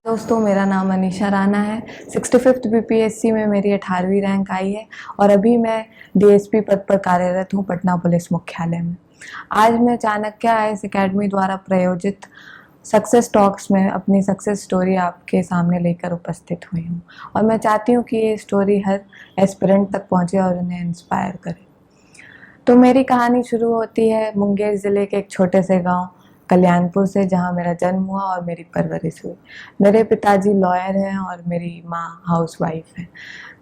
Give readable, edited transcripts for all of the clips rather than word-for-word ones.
दोस्तों, मेरा नाम अनीशा राणा है। 65th बीपीएससी में मेरी 18वीं रैंक आई है और अभी मैं डीएसपी पद पर कार्यरत हूँ पटना पुलिस मुख्यालय में। आज मैं चाणक्य आईएएस एकेडमी द्वारा प्रायोजित सक्सेस टॉक्स में अपनी सक्सेस स्टोरी आपके सामने लेकर उपस्थित हुई हूँ और मैं चाहती हूँ कि ये स्टोरी हर एस्पिरेंट तक पहुँचे और उन्हें इंस्पायर करे। तो मेरी कहानी शुरू होती है मुंगेर ज़िले के एक छोटे से गांव कल्याणपुर से, जहां मेरा जन्म हुआ और मेरी परवरिश हुई। मेरे पिताजी लॉयर हैं और मेरी माँ हाउसवाइफ है।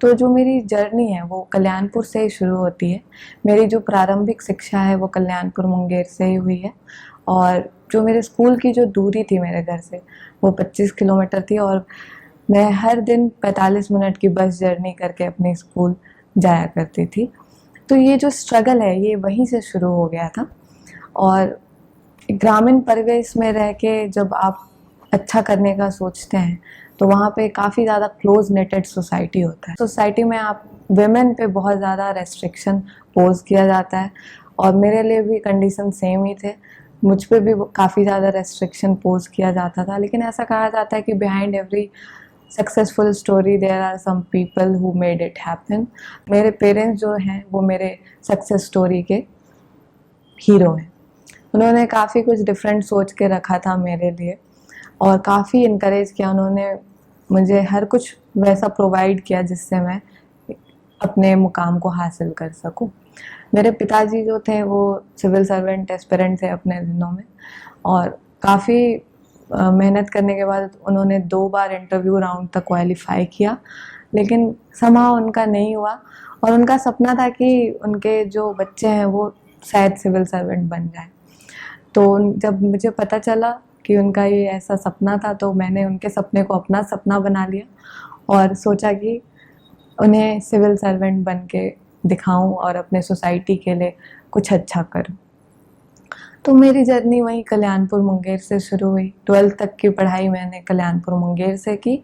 तो जो मेरी जर्नी है वो कल्याणपुर से ही शुरू होती है। मेरी जो प्रारंभिक शिक्षा है वो कल्याणपुर मुंगेर से ही हुई है और जो मेरे स्कूल की जो दूरी थी मेरे घर से वो 25 किलोमीटर थी और मैं हर दिन 45 मिनट की बस जर्नी करके अपने स्कूल जाया करती थी। तो ये जो स्ट्रगल है ये वहीं से शुरू हो गया था और ग्रामीण परिवेश में रह के जब आप अच्छा करने का सोचते हैं तो वहाँ पे काफ़ी ज़्यादा क्लोज नेटेड सोसाइटी होता है। सोसाइटी में आप विमेन पे बहुत ज़्यादा रेस्ट्रिक्शन पोज किया जाता है और मेरे लिए भी कंडीशन सेम ही थे। मुझ पे भी काफ़ी ज़्यादा रेस्ट्रिक्शन पोज किया जाता था, लेकिन ऐसा कहा जाता है कि behind every successful story there are some people who made it happen. मेरे पेरेंट्स जो हैं वो मेरे सक्सेस स्टोरी के हीरो हैं। उन्होंने काफ़ी कुछ डिफरेंट सोच के रखा था मेरे लिए और काफ़ी इनकरेज किया। उन्होंने मुझे हर कुछ वैसा प्रोवाइड किया जिससे मैं अपने मुकाम को हासिल कर सकूं। मेरे पिताजी जो थे वो सिविल सर्वेंट एस्पिरेंट थे अपने दिनों में और काफ़ी मेहनत करने के बाद उन्होंने 2 बार इंटरव्यू राउंड तक क्वालिफाई किया, लेकिन समां उनका नहीं हुआ और उनका सपना था कि उनके जो बच्चे हैं वो शायद सिविल सर्वेंट बन जाए। तो जब मुझे पता चला कि उनका ये ऐसा सपना था तो मैंने उनके सपने को अपना सपना बना लिया और सोचा कि उन्हें सिविल सर्वेंट बन के दिखाऊं और अपने सोसाइटी के लिए कुछ अच्छा करूं। तो मेरी जर्नी वहीं कल्याणपुर मुंगेर से शुरू हुई। 12th तक की पढ़ाई मैंने कल्याणपुर मुंगेर से की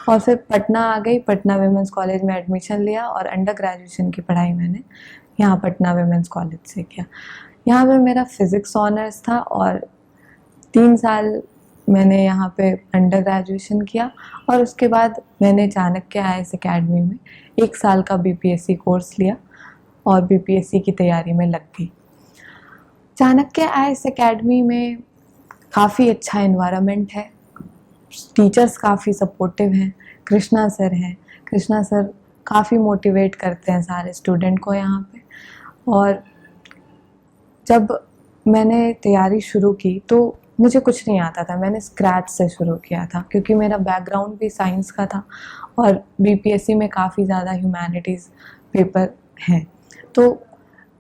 और फिर पटना आ गई। पटना विमेंस कॉलेज में एडमिशन लिया और अंडर ग्रेजुएशन की पढ़ाई मैंने यहाँ पटना विमेंस कॉलेज से किया। यहाँ पे मेरा फिज़िक्स ऑनर्स था और 3 साल मैंने यहाँ पे अंडर ग्रेजुएशन किया और उसके बाद मैंने चाणक्य आईएएस एकेडमी में 1 साल का बीपीएससी कोर्स लिया और बीपीएससी की तैयारी में लग गई। चाणक्य आईएएस एकेडमी में काफ़ी अच्छा एनवायरनमेंट है, टीचर्स काफ़ी सपोर्टिव हैं। कृष्णा सर काफ़ी मोटिवेट करते हैं सारे स्टूडेंट को यहाँ पे। और जब मैंने तैयारी शुरू की तो मुझे कुछ नहीं आता था, मैंने स्क्रैच से शुरू किया था क्योंकि मेरा बैकग्राउंड भी साइंस का था और बीपीएससी में काफ़ी ज़्यादा ह्यूमैनिटीज़ पेपर हैं। तो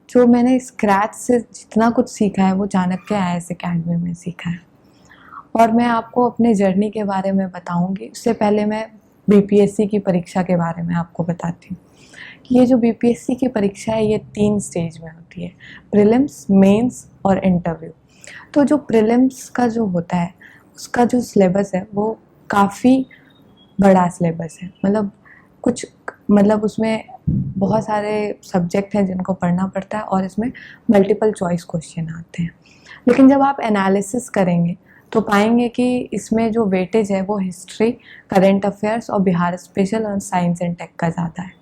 जो मैंने स्क्रैच से जितना कुछ सीखा है वो चाणक्य आईएएस एकेडमी में सीखा है और मैं आपको अपने जर्नी के बारे में बताऊंगी। उससे पहले मैं बीपीएससी की परीक्षा के बारे में आपको बताती हूँ कि ये जो बीपीएससी की परीक्षा है ये 3 स्टेज में होती है, प्रीलिम्स, मेंस और इंटरव्यू। तो जो प्रीलिम्स का जो होता है उसका जो सिलेबस है वो काफ़ी बड़ा सिलेबस है, मतलब उसमें बहुत सारे सब्जेक्ट हैं जिनको पढ़ना पड़ता है और इसमें मल्टीपल चॉइस क्वेश्चन आते हैं। लेकिन जब आप एनालिसिस करेंगे तो पाएंगे कि इसमें जो वेटेज है वो हिस्ट्री, करेंट अफेयर्स और बिहार स्पेशल और साइंस एंड टेक का ज़्यादा है।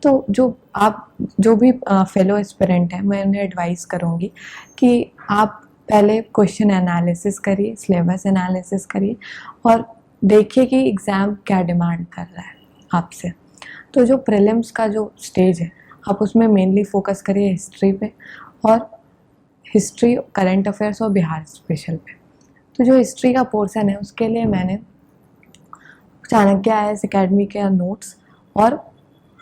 तो जो भी फेलो एस्पिरेंट है मैं उन्हें एडवाइस करूँगी कि आप पहले क्वेश्चन एनालिसिस करिए, सिलेबस एनालिसिस करिए और देखिए कि एग्ज़ाम क्या डिमांड कर रहा है आपसे। तो जो प्रीलिम्स का जो स्टेज है आप उसमें मेनली फोकस करिए हिस्ट्री पे और हिस्ट्री, करंट अफेयर्स और बिहार स्पेशल पे। तो जो हिस्ट्री का पोर्शन है उसके लिए मैंने चाणक्य आईएएस एकेडमी के नोट्स और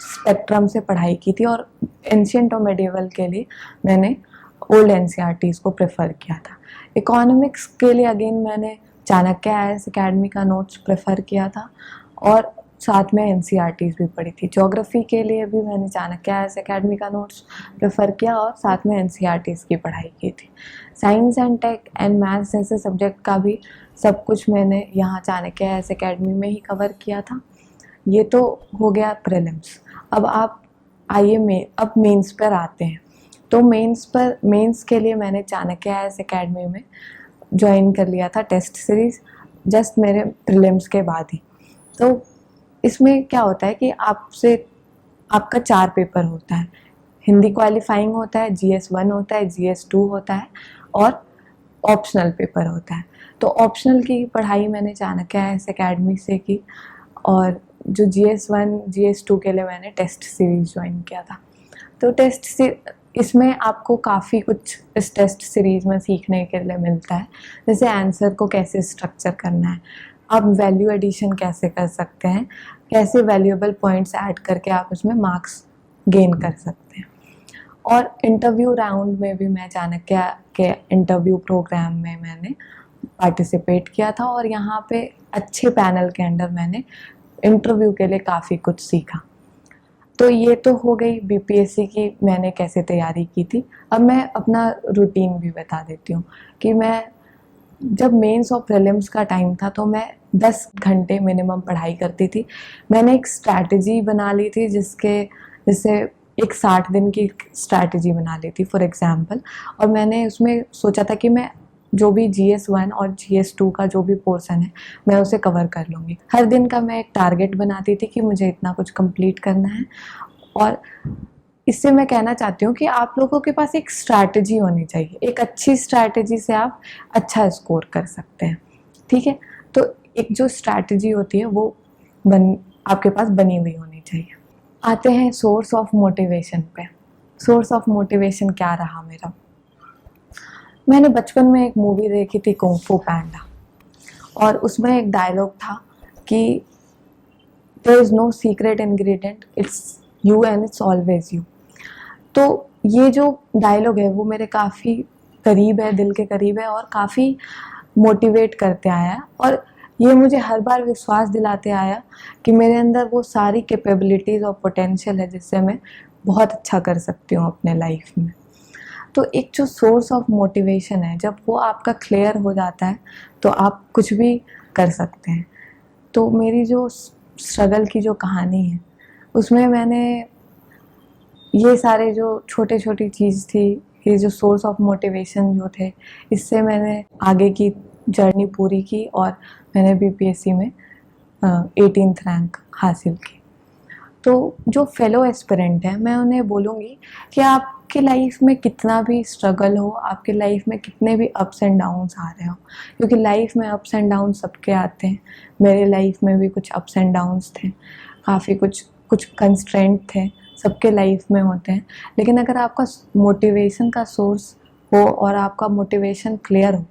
स्पेक्ट्रम से पढ़ाई की थी और एंशिएंट और मेडिवल के लिए मैंने ओल्ड एनसीईआरटीज़ को प्रेफर किया था। इकोनॉमिक्स के लिए अगेन मैंने चाणक्य आईएएस एकेडमी का नोट्स प्रेफर किया था और साथ में एनसीईआरटीज़ भी पढ़ी थी। ज्योग्राफी के लिए भी मैंने चाणक्य आईएएस एकेडमी का नोट्स प्रेफर किया और साथ में एनसीईआरटीज़ की पढ़ाई की थी। Science and tech and maths जैसे सब्जेक्ट का भी सब कुछ मैंने यहाँ चाणक्य आईएएस एकेडमी में ही कवर किया था। ये तो हो गया प्रीलिम्स। अब आप आइए अब मेंस पर आते हैं। तो मेंस के लिए मैंने चाणक्य आईएएस एकेडमी में ज्वाइन कर लिया था टेस्ट सीरीज़ जस्ट मेरे प्रीलिम्स के बाद ही। तो इसमें क्या होता है कि आपका 4 पेपर होता है, हिंदी क्वालिफाइंग होता है, GS1 होता है, GS2 होता है और ऑप्शनल पेपर होता है। तो ऑप्शनल की पढ़ाई मैंने चाणक्य IAS अकेडमी से की और जो GS1 GS2 के लिए मैंने टेस्ट सीरीज ज्वाइन किया था। तो इसमें आपको काफ़ी कुछ इस टेस्ट सीरीज में सीखने के लिए मिलता है, जैसे आंसर को कैसे स्ट्रक्चर करना है, आप वैल्यू एडिशन कैसे कर सकते हैं, कैसे वैल्यूएबल पॉइंट्स ऐड करके आप उसमें मार्क्स गेन कर सकते हैं। और इंटरव्यू राउंड में भी मैं चाणक्य के इंटरव्यू प्रोग्राम में मैंने पार्टिसिपेट किया था और यहाँ पे अच्छे पैनल के अंडर मैंने इंटरव्यू के लिए काफ़ी कुछ सीखा। तो ये तो हो गई BPSC की मैंने कैसे तैयारी की थी। अब मैं अपना रूटीन भी बता देती हूँ कि मैं जब मेंस और प्रीलिम्स का टाइम था तो मैं 10 घंटे मिनिमम पढ़ाई करती थी। मैंने एक स्ट्रैटेजी बना ली थी जिससे एक 60 दिन की स्ट्रैटेजी बना ली थी फॉर एग्जांपल, और मैंने उसमें सोचा था कि मैं जो भी GS1 और GS2 का जो भी पोर्शन है मैं उसे कवर कर लूँगी। हर दिन का मैं एक टारगेट बनाती थी कि मुझे इतना कुछ कंप्लीट करना है। और इससे मैं कहना चाहती हूँ कि आप लोगों के पास एक स्ट्रैटेजी होनी चाहिए, एक अच्छी स्ट्रैटेजी से आप अच्छा स्कोर कर सकते हैं। ठीक है, तो एक जो स्ट्रैटेजी होती है वो आपके पास बनी हुई होनी चाहिए। आते हैं सोर्स ऑफ मोटिवेशन पे। सोर्स ऑफ मोटिवेशन क्या रहा मेरा? मैंने बचपन में एक मूवी देखी थी कुंग फू पैंडा और उसमें एक डायलॉग था कि there is no secret ingredient, it's you and it's always you. तो ये जो डायलॉग है वो मेरे काफ़ी करीब है, दिल के करीब है और काफ़ी मोटिवेट करते आया और ये मुझे हर बार विश्वास दिलाते आया कि मेरे अंदर वो सारी कैपेबिलिटीज़ और पोटेंशियल है जिससे मैं बहुत अच्छा कर सकती हूँ अपने लाइफ में। तो एक जो सोर्स ऑफ मोटिवेशन है, जब वो आपका क्लियर हो जाता है तो आप कुछ भी कर सकते हैं। तो मेरी जो स्ट्रगल की जो कहानी है उसमें मैंने ये सारे जो छोटे छोटी चीज़ थी, ये जो सोर्स ऑफ मोटिवेशन जो थे, इससे मैंने आगे की जर्नी पूरी की और मैंने BPSC में 18th रैंक हासिल की। तो जो फेलो एस्पिरेंट है मैं उन्हें बोलूँगी कि आपके लाइफ में कितना भी स्ट्रगल हो, आपके लाइफ में कितने भी अप्स एंड डाउन्स आ रहे हो, क्योंकि लाइफ में अप्स एंड डाउन्स सबके आते हैं। मेरे लाइफ में भी कुछ अप्स एंड डाउन्स थे, काफ़ी कुछ कंस्ट्रेंट थे, सबके लाइफ में होते हैं। लेकिन अगर आपका मोटिवेशन का सोर्स हो और आपका मोटिवेशन क्लियर हो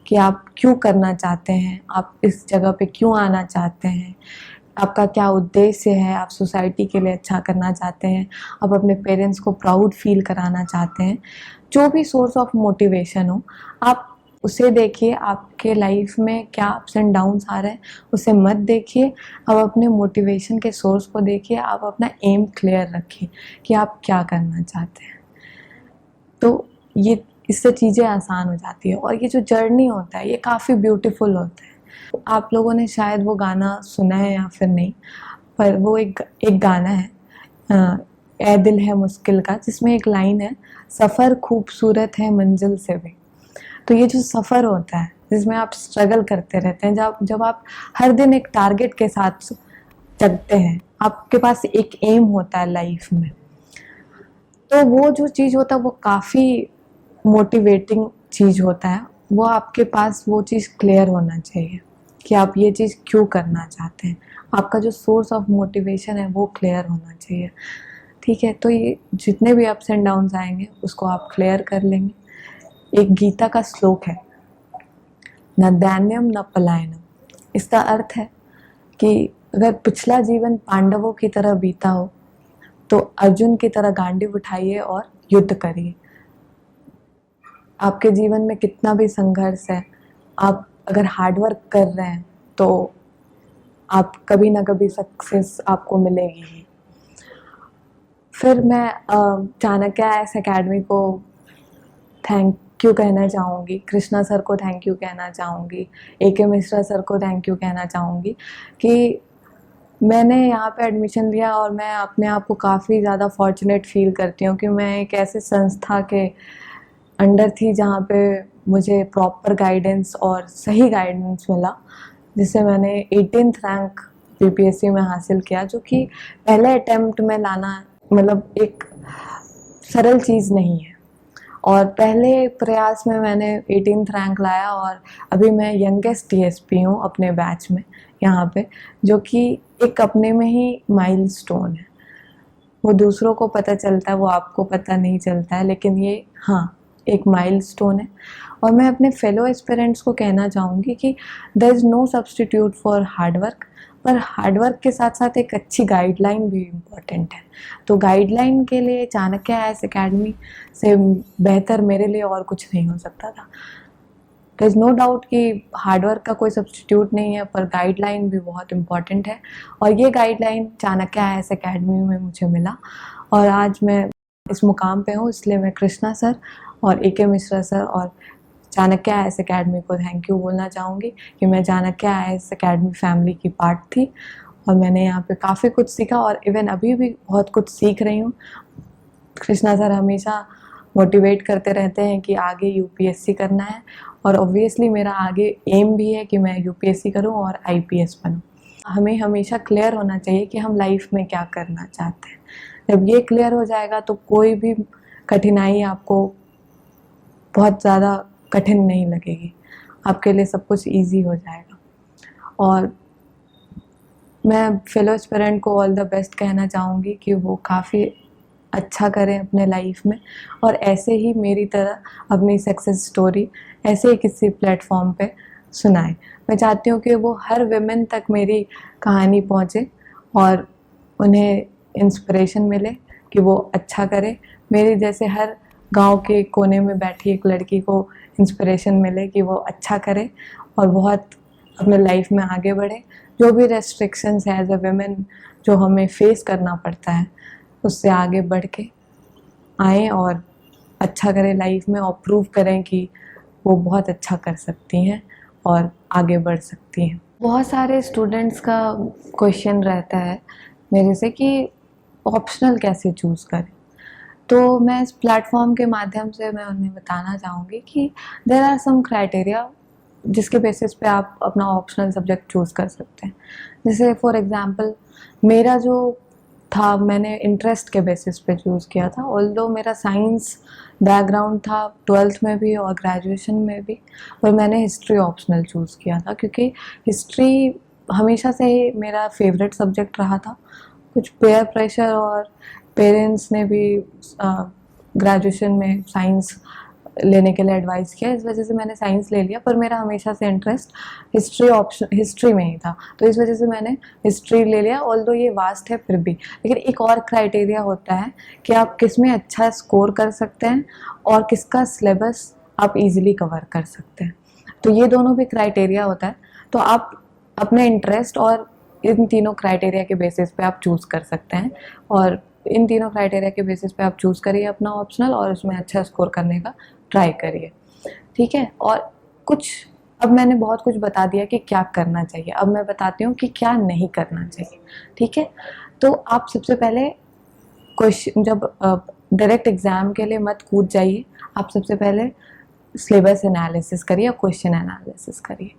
कि आप क्यों करना चाहते हैं, आप इस जगह पे क्यों आना चाहते हैं, आपका क्या उद्देश्य है, आप सोसाइटी के लिए अच्छा करना चाहते हैं, आप अपने पेरेंट्स को प्राउड फील कराना चाहते हैं, जो भी सोर्स ऑफ मोटिवेशन हो आप उसे देखिए। आपके लाइफ में क्या अप्स एंड डाउन्स आ रहे हैं उसे मत देखिए, आप अपने मोटिवेशन के सोर्स को देखिए, आप अपना एम क्लियर रखिए कि आप क्या करना चाहते हैं। तो ये इससे चीज़ें आसान हो जाती है और ये जो जर्नी होता है ये काफ़ी ब्यूटीफुल होता है। आप लोगों ने शायद वो गाना सुना है या फिर नहीं, पर वो एक गाना है ए दिल है मुश्किल का, जिसमें एक लाइन है, सफ़र खूबसूरत है मंजिल से भी। तो ये जो सफ़र होता है जिसमें आप स्ट्रगल करते रहते हैं, जब आप हर दिन एक टारगेट के साथ चलते हैं, आपके पास एक एम होता है लाइफ में, तो वो जो चीज़ होता है वो काफ़ी मोटिवेटिंग चीज़ होता है। वो आपके पास वो चीज़ क्लियर होना चाहिए कि आप ये चीज़ क्यों करना चाहते हैं, आपका जो सोर्स ऑफ मोटिवेशन है वो क्लियर होना चाहिए। ठीक है, तो ये जितने भी अप्स एंड डाउन्स आएंगे उसको आप क्लियर कर लेंगे। एक गीता का श्लोक है, न दैन्यम न पलायनम। इसका अर्थ है कि अगर पिछला जीवन पांडवों की तरह बीता हो तो अर्जुन की तरह गांडीव उठाइए और युद्ध करिए। आपके जीवन में कितना भी संघर्ष है, आप अगर हार्डवर्क कर रहे हैं तो आप कभी ना कभी सक्सेस आपको मिलेगी ही। फिर मैं चाणक्य IAS अकेडमी को थैंक यू कहना चाहूँगी, कृष्णा सर को थैंक यू कहना चाहूँगी, AK मिश्रा सर को थैंक यू कहना चाहूँगी कि मैंने यहाँ पे एडमिशन लिया और मैं अपने आप को काफ़ी ज़्यादा फॉर्चुनेट फील करती हूँ कि मैं एक ऐसे संस्था के अंडर थी जहाँ पे मुझे प्रॉपर गाइडेंस और सही गाइडेंस मिला जिससे मैंने 18th रैंक बीपीएससी में हासिल किया, जो कि पहले अटेम्प्ट में लाना मतलब एक सरल चीज़ नहीं है। और पहले प्रयास में मैंने 18th रैंक लाया और अभी मैं यंगेस्ट डीएसपी हूँ अपने बैच में यहाँ पे, जो कि एक अपने में ही माइलस्टोन है। वो दूसरों को पता चलता है, वो आपको पता नहीं चलता है, लेकिन ये हाँ एक माइलस्टोन है। और मैं अपने फेलो एस्पिरेंट्स को कहना चाहूँगी कि there is no substitute for hard work, पर हार्ड वर्क के साथ साथ एक अच्छी गाइडलाइन भी इम्पॉर्टेंट है। तो गाइडलाइन के लिए चाणक्य आईएएस अकेडमी से बेहतर मेरे लिए और कुछ नहीं हो सकता था। देयर इज़ नो डाउट कि हार्डवर्क का कोई सब्स्टिट्यूट नहीं है, पर गाइडलाइन भी बहुत इम्पॉर्टेंट है। और ये गाइडलाइन चाणक्य आईएएस अकेडमी में मुझे मिला और आज मैं इस मुकाम पे हूँ। इसलिए मैं कृष्णा सर और ए के मिश्रा सर और चाणक्य आईएएस अकेडमी को थैंक यू बोलना चाहूँगी कि मैं चाणक्य आईएएस अकेडमी फैमिली की पार्ट थी और मैंने यहाँ पे काफ़ी कुछ सीखा और इवन अभी भी बहुत कुछ सीख रही हूँ। कृष्णा सर हमेशा मोटिवेट करते रहते हैं कि आगे यूपीएससी करना है और ऑब्वियसली मेरा आगे एम भी है कि मैं यूपीएससी करूं और आईपीएस बनूं। हमें हमेशा क्लियर होना चाहिए कि हम लाइफ में क्या करना चाहते हैं। जब ये क्लियर हो जाएगा तो कोई भी कठिनाई आपको बहुत ज़्यादा कठिन नहीं लगेगी, आपके लिए सब कुछ ईजी हो जाएगा। और मैं फेलो एस्पिरेंट को ऑल द बेस्ट कहना चाहूँगी कि वो काफ़ी अच्छा करें अपने लाइफ में और ऐसे ही मेरी तरह अपनी सक्सेस स्टोरी ऐसे ही किसी प्लेटफॉर्म पे सुनाएं। मैं चाहती हूँ कि वो हर विमेन तक मेरी कहानी पहुँचे और उन्हें इंस्पिरेशन मिले कि वो अच्छा करे। मेरे जैसे हर गांव के कोने में बैठी एक लड़की को इंस्पिरेशन मिले कि वो अच्छा करे और बहुत अपने लाइफ में आगे बढ़े। जो भी रेस्ट्रिक्शंस है एज अ विमेन जो हमें फेस करना पड़ता है, उससे आगे बढ़ के आए और अच्छा करें लाइफ में और प्रूव करें कि वो बहुत अच्छा कर सकती हैं और आगे बढ़ सकती हैं। बहुत सारे स्टूडेंट्स का क्वेश्चन रहता है मेरे से कि ऑप्शनल कैसे चूज़ करें। तो मैं इस प्लेटफॉर्म के माध्यम से मैं उन्हें बताना चाहूँगी कि देयर आर सम क्राइटेरिया जिसके बेसिस पे आप अपना ऑप्शनल सब्जेक्ट चूज़ कर सकते हैं। जैसे फॉर एग्जांपल मेरा जो था, मैंने इंटरेस्ट के बेसिस पे चूज़ किया था। ऑल्दो मेरा साइंस बैकग्राउंड था 12th में भी और ग्रेजुएशन में भी, पर मैंने हिस्ट्री ऑप्शनल चूज़ किया था क्योंकि हिस्ट्री हमेशा से ही मेरा फेवरेट सब्जेक्ट रहा था। कुछ पेयर प्रेशर और पेरेंट्स ने भी ग्रेजुएशन में साइंस लेने के लिए एडवाइस किया, इस वजह से मैंने साइंस ले लिया। पर मेरा हमेशा से इंटरेस्ट हिस्ट्री में ही था, तो इस वजह से मैंने हिस्ट्री ले लिया। ऑल्दो ये वास्ट है फिर भी, लेकिन एक और क्राइटेरिया होता है कि आप किस में अच्छा स्कोर कर सकते हैं और किसका सिलेबस आप इजीली कवर कर सकते हैं। तो ये दोनों भी क्राइटेरिया होता है। तो आप अपने इंटरेस्ट और इन तीनों क्राइटेरिया के बेसिस पे आप चूज़ कर सकते हैं और इन तीनों क्राइटेरिया के बेसिस पे आप चूज़ करिए अपना ऑप्शनल और उसमें अच्छा स्कोर करने का ट्राई करिए, ठीक है। और कुछ अब मैंने बहुत कुछ बता दिया कि क्या करना चाहिए, अब मैं बताती हूँ कि क्या नहीं करना चाहिए, ठीक है। तो आप सबसे पहले क्वेश्चन जब डायरेक्ट एग्ज़ाम के लिए मत कूद जाइए। आप सबसे पहले सिलेबस एनालिसिस करिए, क्वेश्चन एनालिसिस करिए।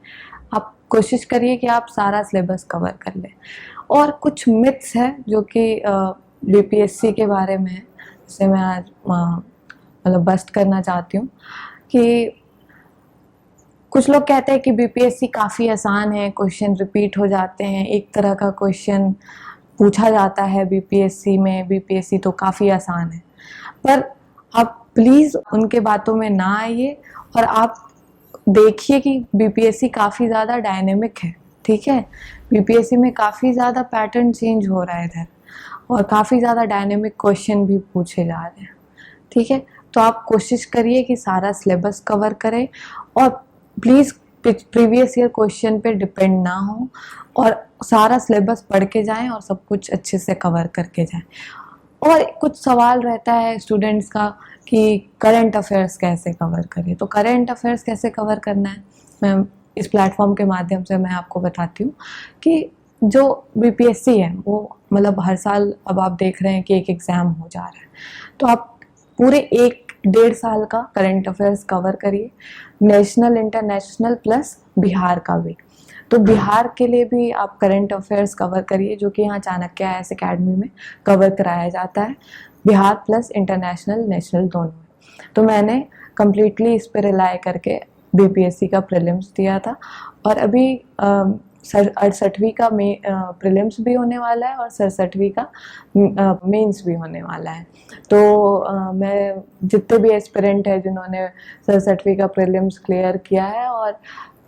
आप कोशिश करिए कि आप सारा सिलेबस कवर कर लें। और कुछ मिथ्स हैं जो कि बीपीएससी के बारे में है, जिसे मैं आज मतलब बस्ट करना चाहती हूँ कि कुछ लोग कहते हैं कि बीपीएससी काफ़ी आसान है, क्वेश्चन रिपीट हो जाते हैं, एक तरह का क्वेश्चन पूछा जाता है बीपीएससी में, बीपीएससी तो काफ़ी आसान है। पर आप प्लीज़ उनके बातों में ना आइए और आप देखिए कि बीपीएससी काफ़ी ज़्यादा डायनेमिक है, ठीक है। बीपीएससी में काफ़ी ज़्यादा पैटर्न चेंज हो रहा है इधर और काफ़ी ज़्यादा डायनेमिक क्वेश्चन भी पूछे जा रहे हैं, ठीक है। तो आप कोशिश करिए कि सारा सिलेबस कवर करें और प्लीज़ प्रीवियस ईयर क्वेश्चन पे डिपेंड ना हो और सारा सिलेबस पढ़ के जाएं और सब कुछ अच्छे से कवर करके जाएं। और कुछ सवाल रहता है स्टूडेंट्स का कि करंट अफेयर्स कैसे कवर करें। तो करंट अफेयर्स कैसे कवर करना है, मैं इस प्लेटफॉर्म के माध्यम से मैं आपको बताती हूँ कि जो बीपीएससी है वो मतलब हर साल अब आप देख रहे हैं कि एक एग्ज़ाम हो जा रहा है, तो आप पूरे 1-1.5 साल का करंट अफेयर्स कवर करिए, नेशनल इंटरनेशनल प्लस बिहार का भी। तो बिहार के लिए भी आप करंट अफेयर्स कवर करिए, जो कि यहाँ चाणक्य IAS अकेडमी में कवर कराया जाता है, बिहार प्लस इंटरनेशनल नेशनल दोनों। तो मैंने कम्प्लीटली इस पर रिलाई करके BPSC का प्रीलिम्स दिया था, और अभी 68वीं का प्रीलिम्स भी होने वाला है और 67वीं का मेंस भी होने वाला है। तो मैं जितने भी एस्पिरेंट हैं जिन्होंने 67वीं का प्रीलिम्स क्लियर किया है और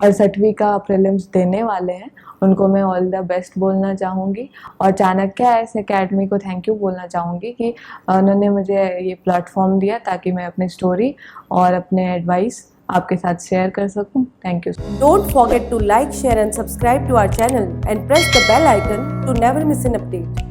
68वीं का प्रीलिम्स देने वाले हैं, उनको मैं ऑल द बेस्ट बोलना चाहूँगी, और चाणक्य IAS अकेडमी को थैंक यू बोलना चाहूँगी कि उन्होंने मुझे ये प्लेटफॉर्म दिया ताकि मैं अपनी स्टोरी और अपने एडवाइस आपके साथ शेयर कर सकूं। Thank you. Don't forget to like, share and subscribe to our channel and press the bell icon to never miss an update.